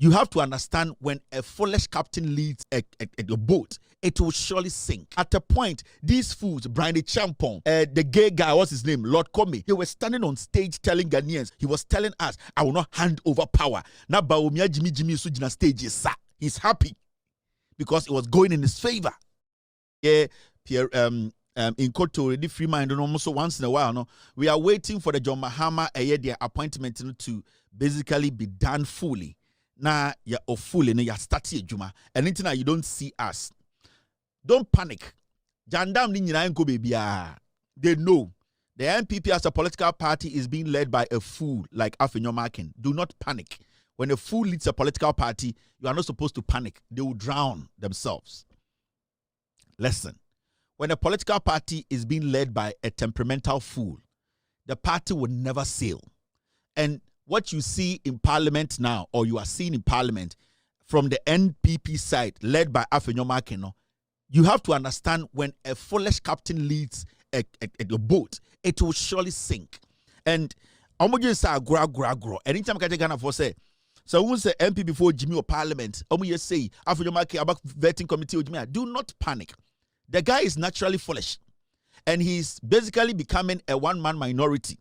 you have to understand when a foolish captain leads a boat, it will surely sink. At a point, these fools, Búrņ Champong, the gay guy, what's his name, Lord Komi, he was standing on stage telling Ghanaians, he was telling us, I will not hand over power. Now, Bawumia Jimmy Sujina stage is he's happy because it was going in his favor. Yeah, Pierre, in court to already free mind, and almost once in a while, no, we are waiting for the John Mahama their appointment to basically be done fully. Now, you're fully, you're starting Juma, and anything you don't see us. Don't panic. Jandam baby. They know the NPP as a political party is being led by a fool like Afenyo Markin. Do not panic. When a fool leads a political party, you are not supposed to panic. They will drown themselves. Listen, when a political party is being led by a temperamental fool, the party will never sail. And what you see in parliament now, or you are seeing in parliament from the NPP side, led by Afenyo Markin, you have to understand when a foolish captain leads a boat, it will surely sink. And I'm going to say, grow. Anytime I Ghana for say, so when say MP before Jimmy or Parliament, I'm going to say, Afenyo Markin about vetting committee, do not panic. The guy is naturally foolish, and he's basically becoming a one-man minority.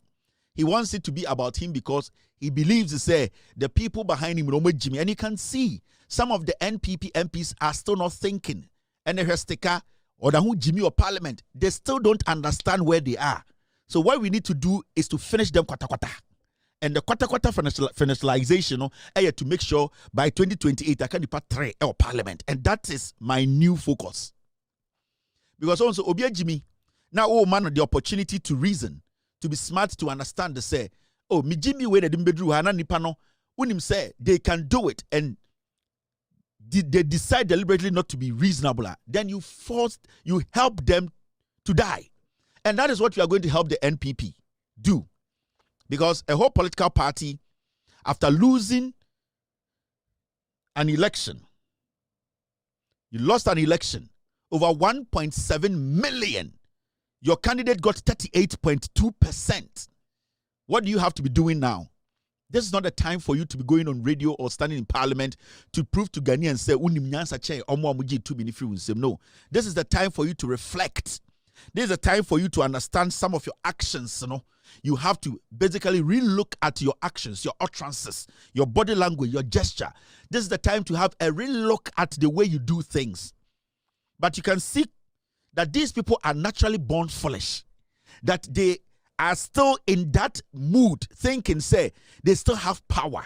He wants it to be about him because he believes the people behind him, Jimmy, and you can see some of the NPP MPs are still not thinking. And the Sticka or the Jimmy or Parliament, they still don't understand where they are. So what we need to do is to finish them kwata. And the kwata finalization, to make sure by 2028 I can depart 3 or Parliament. And that is my new focus. Because also Obia Jimmy, now man the opportunity to reason, to be smart, to understand the say, oh, me Jimmy way the dimbedru hana nipano, unim say they can do it, and they decide deliberately not to be reasonable, then you help them to die. And that is what we are going to help the NPP do. Because a whole political party, after losing an election, you lost an election, over 1.7 million, your candidate got 38.2%. What do you have to be doing now? This is not a time for you to be going on radio or standing in parliament to prove to Ghanaians say, no. This is the time for you to reflect. This is the time for you to understand some of your actions. You have to basically re-look at your actions, your utterances, your body language, your gesture. This is the time to have a re-look at the way you do things. But you can see that these people are naturally born foolish. That they are still in that mood, thinking, say, they still have power.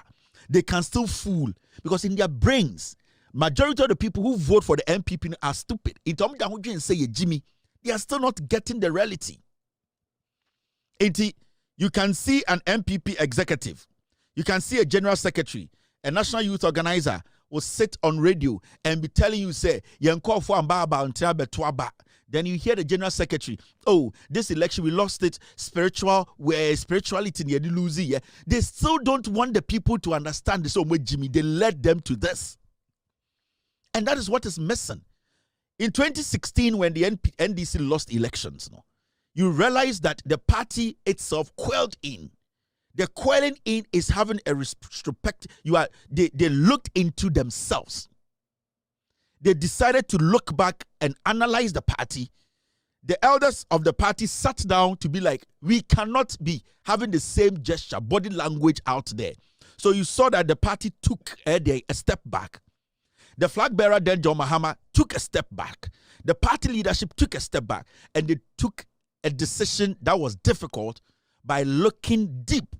They can still fool. Because in their brains, majority of the people who vote for the NPP are stupid. In terms of say Jimmy, they are still not getting the reality. You can see an MPP executive. You can see a general secretary, a national youth organizer will sit on radio and be telling you, say, then you hear the general secretary, oh, this election, we lost it, spirituality, they still don't want the people to understand this. Oh, Jimmy, they led them to this. And that is what is missing. In 2016, when the NDC lost elections, you realize that the party itself quailed in. The quelling in is having a respect. They looked into themselves. They decided to look back and analyze the party. The elders of the party sat down to be like, we cannot be having the same gesture, body language out there. So you saw that the party took a step back. The flag bearer, then John Mahama, took a step back. The party leadership took a step back. And they took a decision that was difficult by looking deep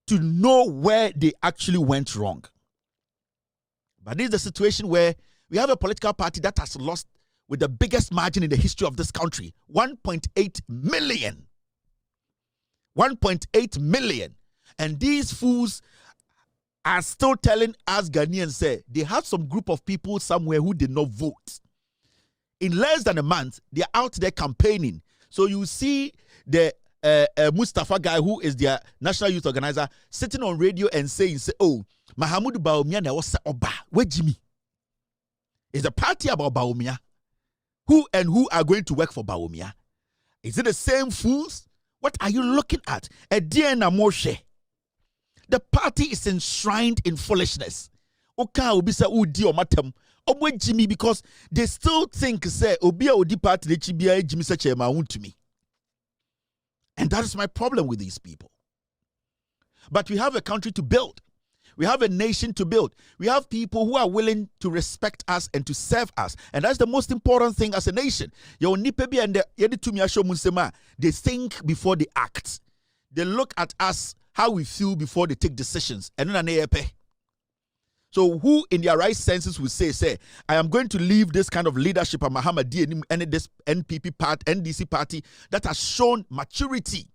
to know where they actually went wrong. But this is the situation where we have a political party that has lost with the biggest margin in the history of this country, 1.8 million. 1.8 million. And these fools are still telling us Ghanaians, say, they have some group of people somewhere who did not vote. In less than a month, they're out there campaigning. So you see the Mustafa guy, who is their national youth organizer, sitting on radio and saying, oh, Mahamudu Bawumia was Oba. Where Jimmy? Is the party about Bawumia? Who are going to work for Bawumia? Is it the same fools? What are you looking at? A DNA Moshe. The party is enshrined in foolishness. Oka obi say udi omatem. Obo Jimmy because they still think say obi a odi party le chibia Jimmy say chairman won to me. And that is my problem with these people. But we have a country to build. We have a nation to build. We have people who are willing to respect us and to serve us. And that's the most important thing as a nation. They think before they act. They look at us, how we feel before they take decisions. So who in their right senses will say, I am going to leave this kind of leadership at Mahama-Nana and this NPP part, NDC party that has shown maturity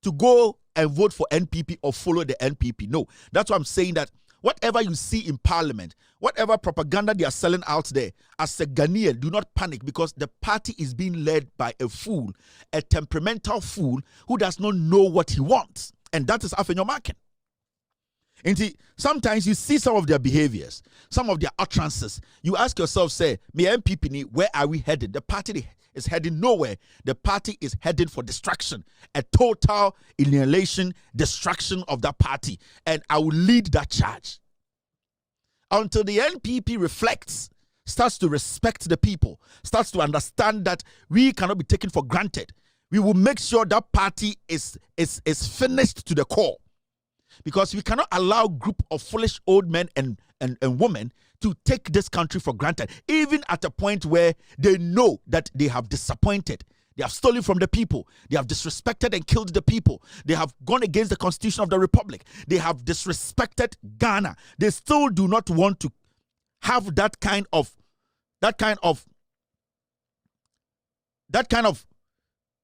to go and vote for NPP or follow the NPP. No, that's why I'm saying that whatever you see in parliament, whatever propaganda they are selling out there, as a Ghanaian, do not panic because the party is being led by a fool, a temperamental fool who does not know what he wants. And that is Afenyo Markin. And sometimes you see some of their behaviors, some of their utterances. You ask yourself, say, me MPP, where are we headed? The party is heading nowhere. The party is heading for destruction, a total annihilation, destruction of that party. And I will lead that charge. Until the NPP reflects, starts to respect the people, starts to understand that we cannot be taken for granted. We will make sure that party is finished to the core. Because we cannot allow a group of foolish old men and women to take this country for granted, even at a point where they know that they have disappointed. They have stolen from the people. They have disrespected and killed the people. They have gone against the Constitution of the Republic. They have disrespected Ghana. They still do not want to have that kind of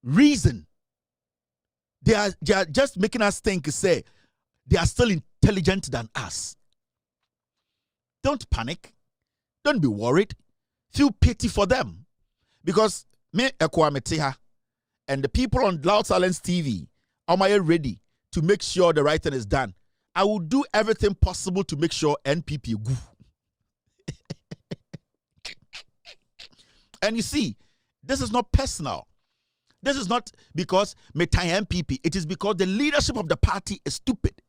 reason. They are just making us think, say, they are still intelligent than us. Don't panic. Don't be worried. Feel pity for them. Because me, Ekwameteha, and the people on Loud Silence TV are ready to make sure the right thing is done. I will do everything possible to make sure NPP go. And you see, this is not personal. This is not because Metai MPP. It is because the leadership of the party is stupid.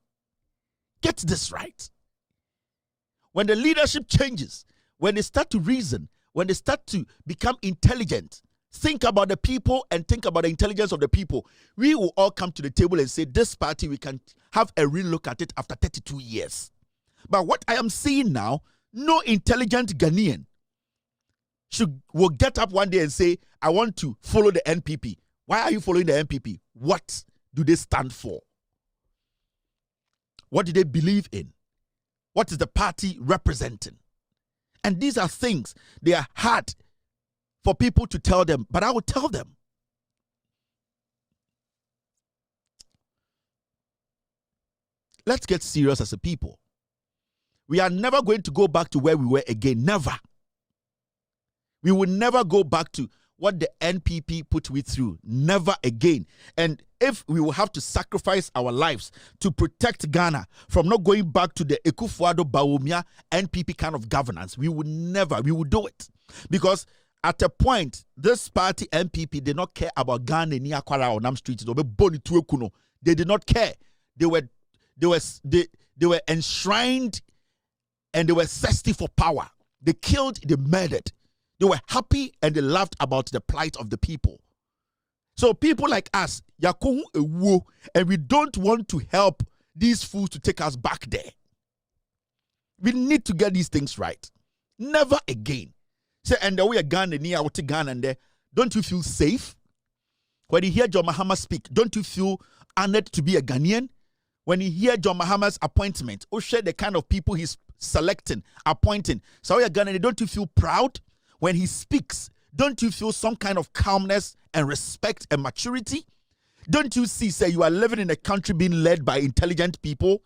Get this right. When the leadership changes, when they start to reason, when they start to become intelligent, think about the people and think about the intelligence of the people, we will all come to the table and say, this party, we can have a real look at it after 32 years. But what I am seeing now, no intelligent Ghanaian will get up one day and say, I want to follow the NPP. Why are you following the NPP? What do they stand for? What do they believe in? What is the party representing? And these are things, they are hard for people to tell them, but I will tell them. Let's get serious as a people. We are never going to go back to where we were again. Never. We will never go back to what the NPP put we through. Never again. And if we will have to sacrifice our lives to protect Ghana from not going back to the Ekufuado Bawumia NPP kind of governance, we would never, we would do it. Because at a point, this party NPP did not care about Ghana ni Akwara or Nam Street. They did not care. They were enshrined and they were thirsty for power. They killed, they murdered. They were happy and they laughed about the plight of the people. So people like us, and we don't want to help these fools to take us back there. We need to get these things right. Never again. Say, and the way a Ghana near out Ghana and there, don't you feel safe? When you hear John Mahama speak, don't you feel honored to be a Ghanaian? When you hear John Mahama's appointment, or share the kind of people he's selecting, appointing, so you're Ghanaian, don't you feel proud? When he speaks, don't you feel some kind of calmness and respect and maturity? Don't you see, say, you are living in a country being led by intelligent people?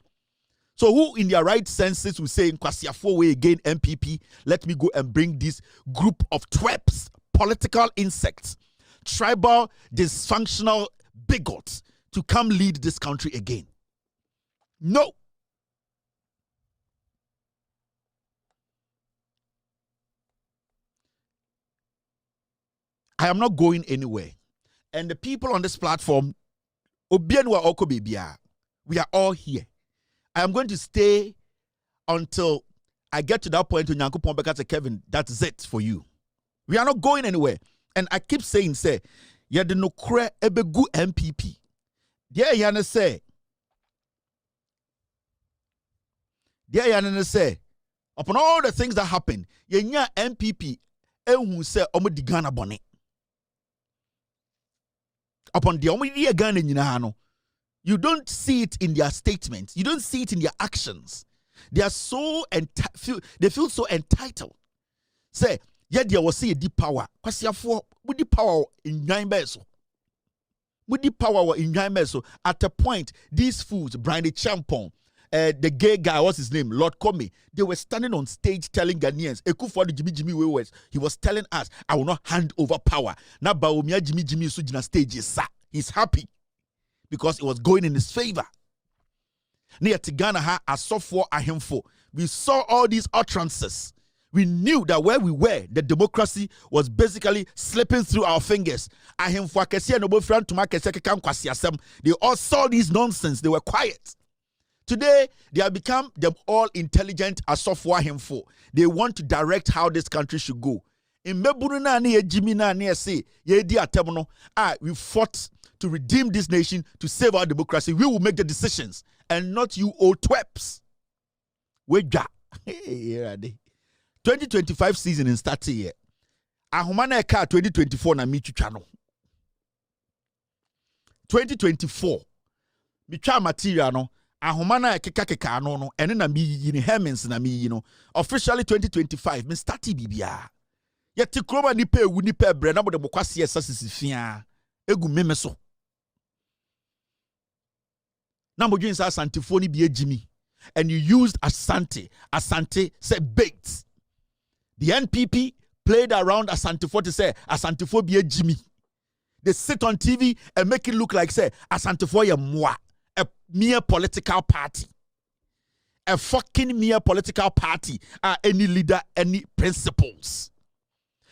So who in their right senses will say, in Kwasiafo way again, MPP, let me go and bring this group of twerps, political insects, tribal, dysfunctional bigots to come lead this country again? No. I am not going anywhere. And the people on this platform, we are all here. I am going to stay until I get to that point when Nyankopon beka say Kevin, that's it for you. We are not going anywhere. And I keep saying, say, yeah, the no kre ebegu MPP. There yana say, upon all the things that happen, yenya MPP who say omo di Ghana bone. Upon the omo di Ghana nyina no, you don't see it in their statements. You don't see it in their actions. They are so they feel so entitled. Say, yeah, there was a deep power. Because you have with power in 9 beso. With the power in 9 beso. At a point, these fools, Búrņ the gay guy, what's his name? Lord Comey, they were standing on stage telling Ghanaians, Jimmy Wewes, he was telling us, I will not hand over power. Now, Baumia Jimmy Sujina stage is he's happy because it was going in his favor. Near Ghana ha a software ahemfo. We saw all these utterances. We knew that where we were, the democracy was basically slipping through our fingers. They all saw these nonsense. They were quiet. Today, they have become the all-intelligent software ahemfo. They want to direct how this country should go. In we fought to redeem this nation, to save our democracy. We will make the decisions. And not you old twerps. We got 2025 season in starting here. Ahumana car 2024 na michu channel. 2024. Micha material no. Ahumana keka no. Ene na mi yini Hermens na mi yino. Officially 2025. Me starti bibia. Yeti kroma nipe wu nipe bre na bo de bokwase esa sisifia. Egu memeso. Now you use Asante phone be Jimmy, and you used Asante. Asante said bait. The NPP played around Asante to say Asante be Jimmy. They sit on TV and make it look like say Asante ya moi, a mere political party, a fucking mere political party. Any leader, any principles.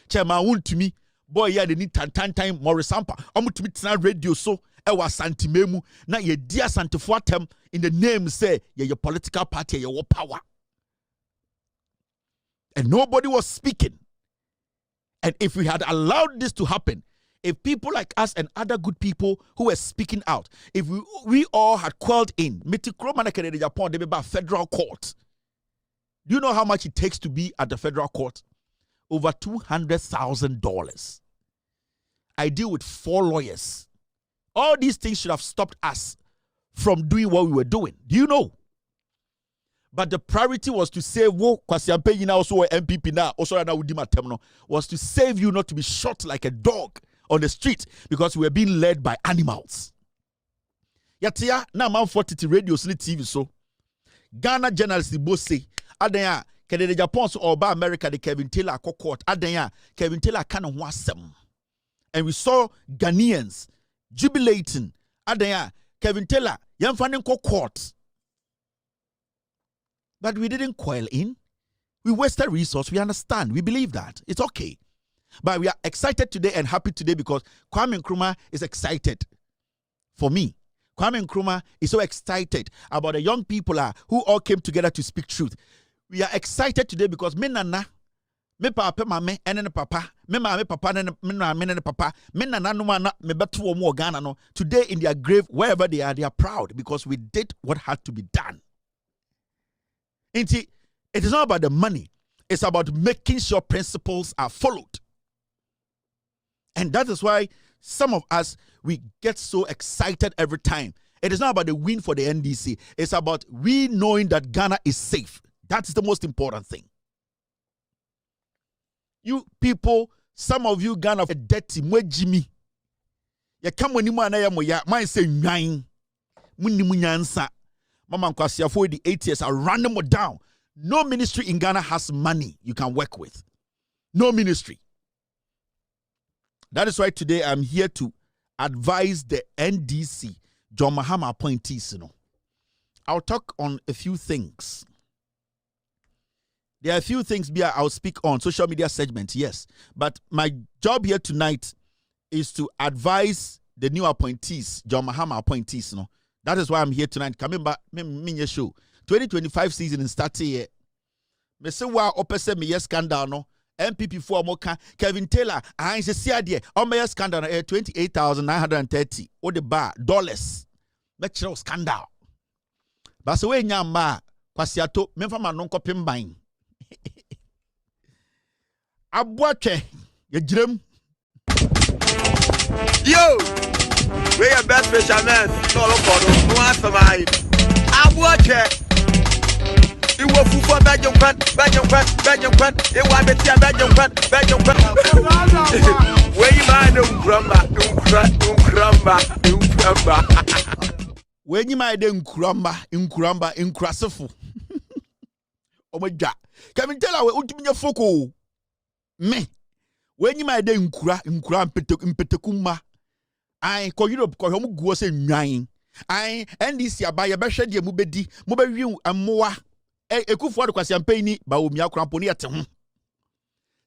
Chairman won to me, boy, yeah, they need time more sampa. To me tonight radio so. Ewa santimemu na ye dia santifo atem in the name say ye your political party your power, and nobody was speaking. And if we had allowed this to happen, if people like us and other good people who were speaking out, if we all had called in Japan, they be federal court. Do you know how much it takes to be at the federal court? Over $200,000. I deal with 4 lawyers. All these things should have stopped us from doing what we were doing. Do you know? But the priority was to save MPP now, also was to save you not to be shot like a dog on the street because we were being led by animals. Yatia na man 40 radio TV so Ghana journalists both say adanya Kennedy Japan so or America the Kevin Taylor court adanya Kevin Taylor kind of wasem. And we saw Ghanaians jubilating. Adaya, Kevin Taylor, Yamfanin court. But we didn't coil in. We wasted resource. We understand. We believe that. It's okay. But we are excited today and happy today because Kwame Nkrumah is excited. For me, Kwame Nkrumah is so excited about the young people who all came together to speak truth. We are excited today because Menana, me papa mame ene papa me mame papa ne papa me nana no na me beto omo Ghana no today in their grave wherever they are proud because we did what had to be done. It is not about the money, it's about making sure principles are followed. And that is why some of us we get so excited every time. It is not about the win for the NDC, it's about we knowing that Ghana is safe. That's the most important thing. You people, some of you Ghana are dirty, mwe Jimmy. Ya come when you man ya moya, man say nine. Muni munyansa. Mama Nkwasi for the 8 years are running them down. No ministry in Ghana has money you can work with. No ministry. That is why today I'm here to advise the NDC, John Mahama appointees. I'll talk on a few things. There are a few things I'll speak on social media segment, yes. But my job here tonight is to advise the new appointees, John Mahama appointees. That is why I'm here tonight. Coming back, show 2025 season is starting here. Me say wa opese me yes scandal no. MPP for moka Kevin Taylor I say see adie on my scandal 28,930 or the bar dollars. Make sure scandal. But so we nyama kwasiato memfa ma no nkopem ban. Aboache ye jirem. Yo, we are best fishermen. No look no answer my. Aboache. You will for Belgium Quant. You want to see a Belgium Quant. Where you mind, When you mind nkramba, oh my God. Kevin Taylor, we ultimate foko. Me. When you mind impetekuma. I call Europe, call home go say nine. I and this year by a beshed ye mubedi, mubewi and moa. Ekufu adu kwasi ampeni ba omi akramponi ate ho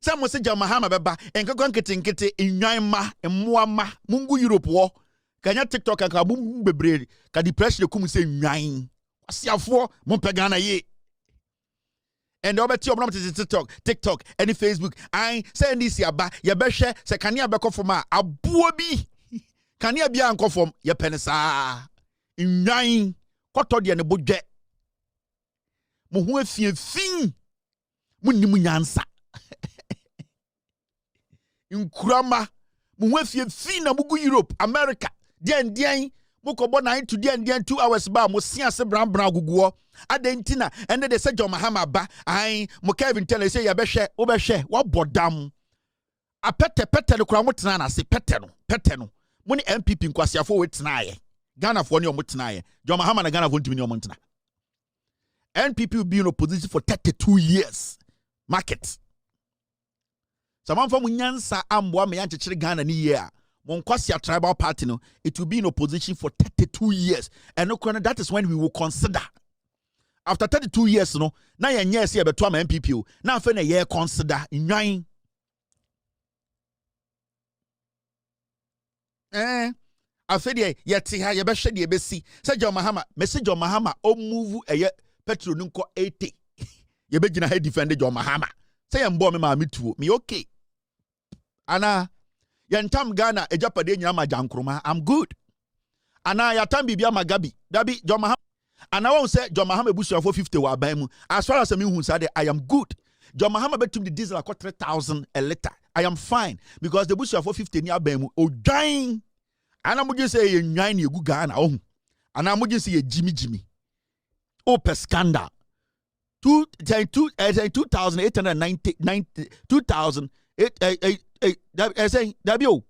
Sam se ja Mahama beba enkago nkete enwan ma emmoa ma mungu Europe wo kanya TikTok aka bum bebre ka depression kum se nwan kwasiafo mo pegana ye and obeti obnom TikTok any Facebook I say this aba ye behwe se kania bekofom a abuo bi kania bia ankofom ye penesa nwan koto de ne bodwe mo ho afien munnim nyansa nkurama mo ho afien na mugu Europe America den mo ko bo 9 to den 2 hours ba mo siase bran aguguo adentina ende de se John Mahama ba ai mo Kevin Taylor say ya behwe wo behwe wo bodam apete no kura mo tena na se pete no mo ni MPP nkwasiafo we tena aye Ghana fo ne o mo tena aye John Mahama na Ghana fo ntimi ne o mo tena NPP will be in opposition for 32 years. Market. Someone from Nyansa Amboa me yanchire Ghana ni year. Monkwasi tribal party no, it will be in opposition for 32 years. And no that is when we will consider. After 32 years no, na ye nyesi e beto am MPP. Na afa na ye consider nwan. Afede ye ti ha ye be hwe de be si. Say John Mahama, message John Mahama o move eye Petro nko 80. Ye begina he defend John Mahama. Say mbo me ma metuo. Me okay. Ana yentam Ghana ejapade nyina ma jankroma. I'm good. Ana yatam bibia ma Gabby. Dabi John Mahama. Ana won say John Mahama ebusu for 50 wa ban mu. As far as me hu say I am good. John Mahama betum the diesel akọ 3,000 a liter. I am fine because the busu for 50 ni aban mu. Odwan. Ana mo say ye nwan na egu Ghana ohun. Ana mo say ye Jimmy. Open scandal. 2,890 2,008 saying Dabio.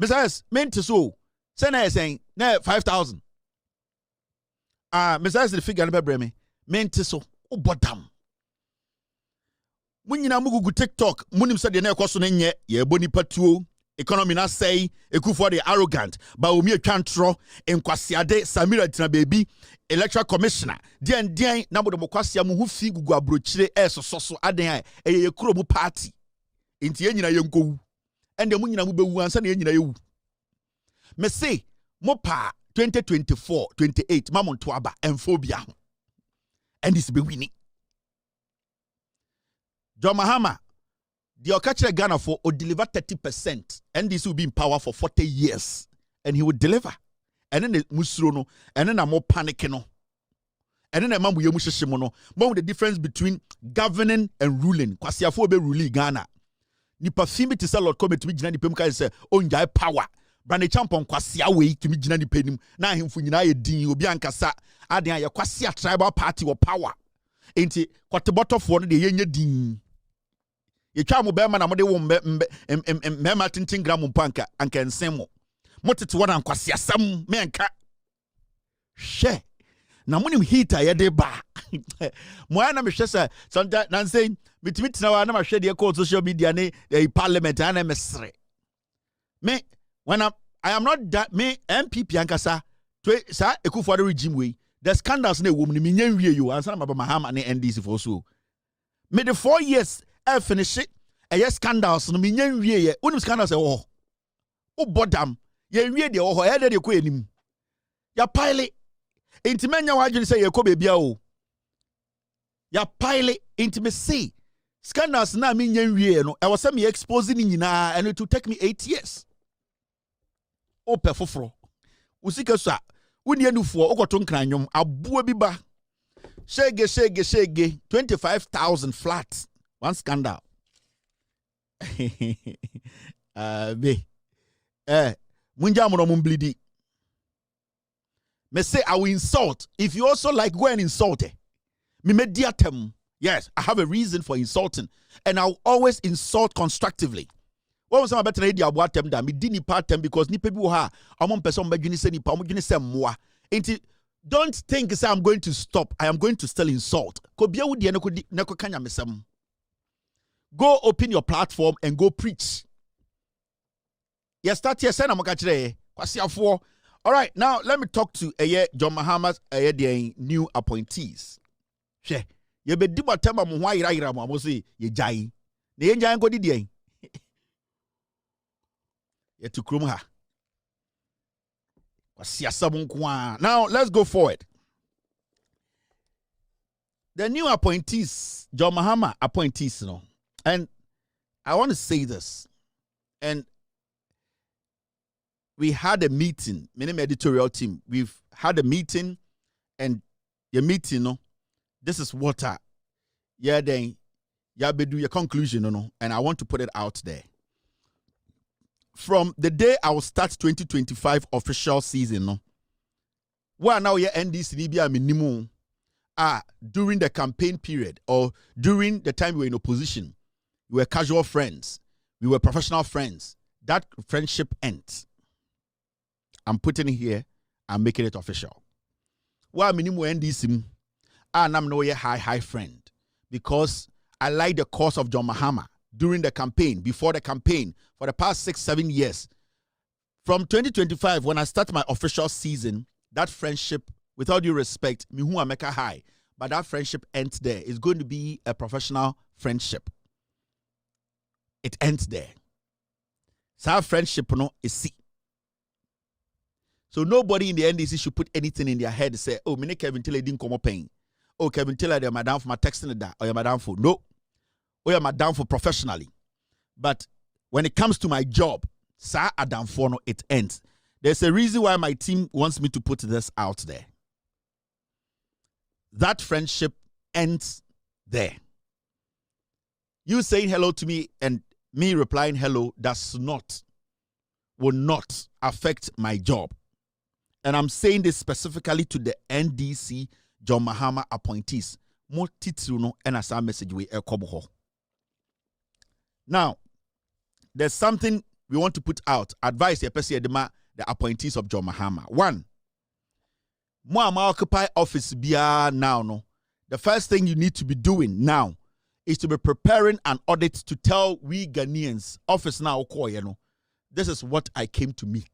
Mrs. meant to so. Sena saying 5,000. Mrs. the figure never bring me. Meant to so. Oh, bottom. When you na mugu TikTok, munim said the neck was on ye boni patuo. Economy na say Ekufu the arrogant ba omi atwantro enkwasiade Samira tina baby electoral commissioner den na bodo mokwasia mu hu fi gugu abrochire soso aden ye kuro mu party enti ye nyina ye nkowu ende mu nyina mu bewu ansa na ye nyina ye wu me say mo pa 2024 28 mamonto aba emphobia ho and this be winning John Mahama the Okachire Ghana for will deliver 30%, and this will be in power for 40 years, and he will deliver. And then the musrono, and then I'm more panicking, and then I'm more the difference between governing and ruling. Kwasiafo be ruling Ghana. Ni parfumi to sell Lord come to me jina ni pemka say onjai power. Brand champon kwasia we to me jina ni penim. Na himfu nyina ye din obi ankasa aden ya kwasia tribal party or power. Enti kwate bottle for no de yenye din. Ye twa mo be ma na mo de wo mema tintin gram mpanka anka nsemo motete wona ankwase asam menka hwe na monim heater ye de ba mo ana me hwe say sometimes nan say mitimi na wa na ma hwe de call social media ne parliament ana mesre me when I am not that me MPP ankasa sa Ekufu the regime way the scandals na wo me nya wie yo ansa na Mahama ne NDC for so me the 4 years finish it. A scandals no minyan wie ye. Unim scandals e wo. O bodam. Ye wie de wo ho. E de ko enim. Ya pile. Enti menya wadwene say ye ko bebia o. Ya pile Intimacy. Scandals na me nyen no. I was me exposing nyina and it will take me 8 years. Ope foforo. Usika so a woni anufo okoto nkranwom aboa bi ba. Shege 25,000 flats. One scandal. Munja mono mumblidi. Me say I will insult. If you also like, go and insult it. Me mediatem. Yes, I have a reason for insulting. And I'll always insult constructively. What was my better idea about them that me didn't part them because ni people ha among person begini say ni pa begini say moi. Don't think say I'm going to stop. I am going to still insult. Ko bia wudi na ko kanya mesem. Go open your platform and go preach. Yes, start here. Send amakachire. Kwasiafo. All right, now let me talk to John Mahama's new appointees. She, you be di batema mo hwa ira mo say ye jai. Na ye jai go di dey. Ye to krom ha. Now let's go forward. The new appointees, John Mahama appointees, and I want to say this, and we had a meeting, my editorial team. We've had a meeting, and your meeting, this is what then do your conclusion, and I want to put it out there. From the day I will start 2025 official season, where now your NDC minimum during the campaign period or during the time we were in opposition, we were casual friends, we were professional friends. That friendship ends. I'm putting it here, I'm making it official. Why minimum NDC? I'm no high friend because I like the cause of John Mahama. During the campaign, before the campaign, for the past 6-7 years. From 2025, when I start my official season, that friendship, with all due respect, me who I make a high, but that friendship ends there. It's going to be a professional friendship. It ends there. So our friendship, is see. So nobody in the NDC should put anything in their head and say, oh, me Kevin Taylor didn't come up paying. Oh, Kevin Taylor, they're madam for my texting that, or you're madam for. No. Or am I down for professionally? But when it comes to my job, sir, I down for no, it ends. There's a reason why my team wants me to put this out there. That friendship ends there. You saying hello to me and me replying hello will not affect my job. And I'm saying this specifically to the NDC John Mahama appointees. More titruno and as our message we ekobo. Now, there's something we want to put out. Advice the appointees of John Mahama. 1. Mo occupy office bia now no. The first thing you need to be doing now is to be preparing an audit to tell we Ghanaians office now this is what I came to meet.